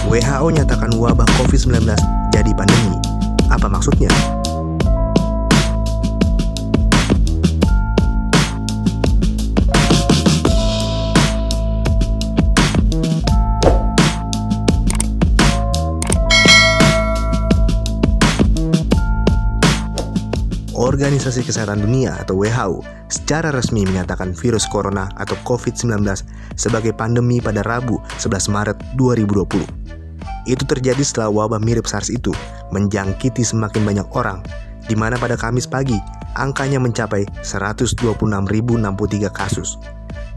WHO nyatakan wabah COVID-19 jadi pandemi. Apa maksudnya? Organisasi Kesehatan Dunia atau WHO secara resmi menyatakan virus corona atau COVID-19 sebagai pandemi pada Rabu 11 Maret 2020. Itu terjadi setelah wabah mirip SARS itu menjangkiti semakin banyak orang, di mana pada Kamis pagi angkanya mencapai 126.063 kasus,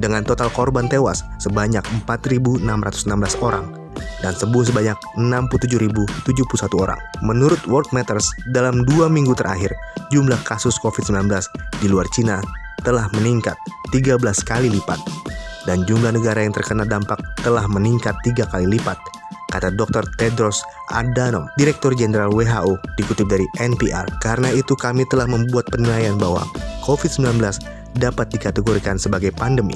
dengan total korban tewas sebanyak 4.616 orang dan sembuh sebanyak 67.071 orang. Menurut World Matters, dalam 2 minggu terakhir, jumlah kasus COVID-19 di luar Cina telah meningkat 13 kali lipat, dan jumlah negara yang terkena dampak telah meningkat 3 kali lipat, kata Dr. Tedros Adhanom, Direktur Jenderal WHO, dikutip dari NPR. Karena itu kami telah membuat penilaian bahwa COVID-19 dapat dikategorikan sebagai pandemi.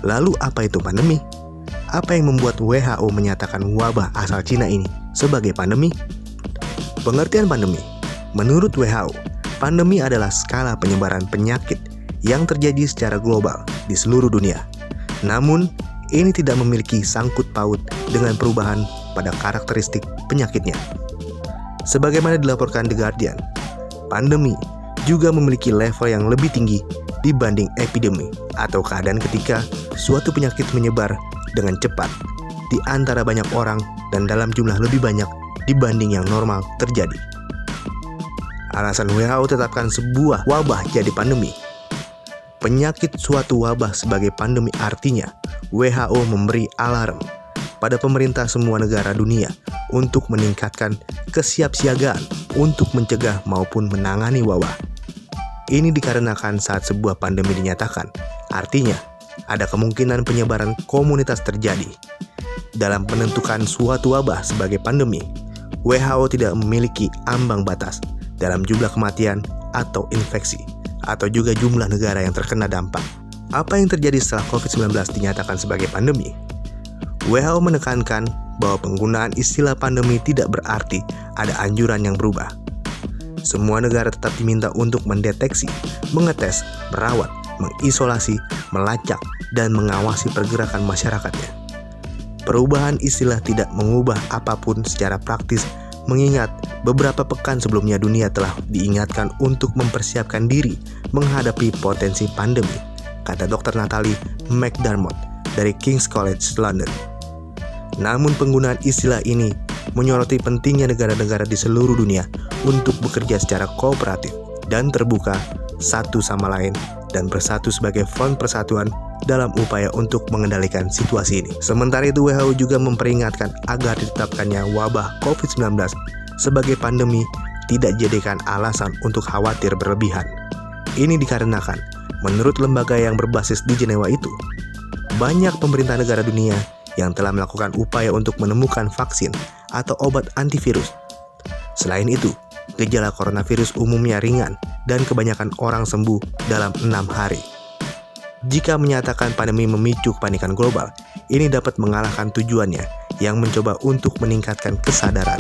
Lalu apa itu pandemi? Apa yang membuat WHO menyatakan wabah asal Cina ini sebagai pandemi? Pengertian pandemi. Menurut WHO, pandemi adalah skala penyebaran penyakit yang terjadi secara global di seluruh dunia. Namun, ini tidak memiliki sangkut paut dengan perubahan pada karakteristik penyakitnya. Sebagaimana dilaporkan The Guardian, pandemi juga memiliki level yang lebih tinggi dibanding epidemi atau keadaan ketika suatu penyakit menyebar dengan cepat di antara banyak orang dan dalam jumlah lebih banyak dibanding yang normal terjadi. Alasan WHO tetapkan sebuah wabah jadi pandemi. Penyakit suatu wabah sebagai pandemi artinya WHO memberi alarm pada pemerintah semua negara dunia untuk meningkatkan kesiapsiagaan untuk mencegah maupun menangani wabah. Ini dikarenakan saat sebuah pandemi dinyatakan, artinya ada kemungkinan penyebaran komunitas terjadi. Dalam menentukan suatu wabah sebagai pandemi, WHO tidak memiliki ambang batas dalam jumlah kematian atau infeksi, atau juga jumlah negara yang terkena dampak. Apa yang terjadi setelah COVID-19 dinyatakan sebagai pandemi? WHO menekankan bahwa penggunaan istilah pandemi tidak berarti ada anjuran yang berubah. Semua negara tetap diminta untuk mendeteksi, mengetes, merawat, mengisolasi, melacak, dan mengawasi pergerakan masyarakatnya. Perubahan istilah tidak mengubah apapun secara praktis, mengingat beberapa pekan sebelumnya dunia telah diingatkan untuk mempersiapkan diri menghadapi potensi pandemi, kata Dr. Natalie McDermott dari King's College London. Namun penggunaan istilah ini menyoroti pentingnya negara-negara di seluruh dunia untuk bekerja secara kooperatif dan terbuka satu sama lain dan bersatu sebagai front persatuan dalam upaya untuk mengendalikan situasi ini. Sementara itu WHO juga memperingatkan agar ditetapkannya wabah COVID-19 sebagai pandemi tidak dijadikan alasan untuk khawatir berlebihan. Ini dikarenakan, menurut lembaga yang berbasis di Jenewa itu, banyak pemerintah negara dunia yang telah melakukan upaya untuk menemukan vaksin atau obat antivirus. Selain itu, gejala coronavirus umumnya ringan dan kebanyakan orang sembuh dalam 6 hari. Jika menyatakan pandemi memicu kepanikan global, ini dapat mengalahkan tujuannya yang mencoba untuk meningkatkan kesadaran.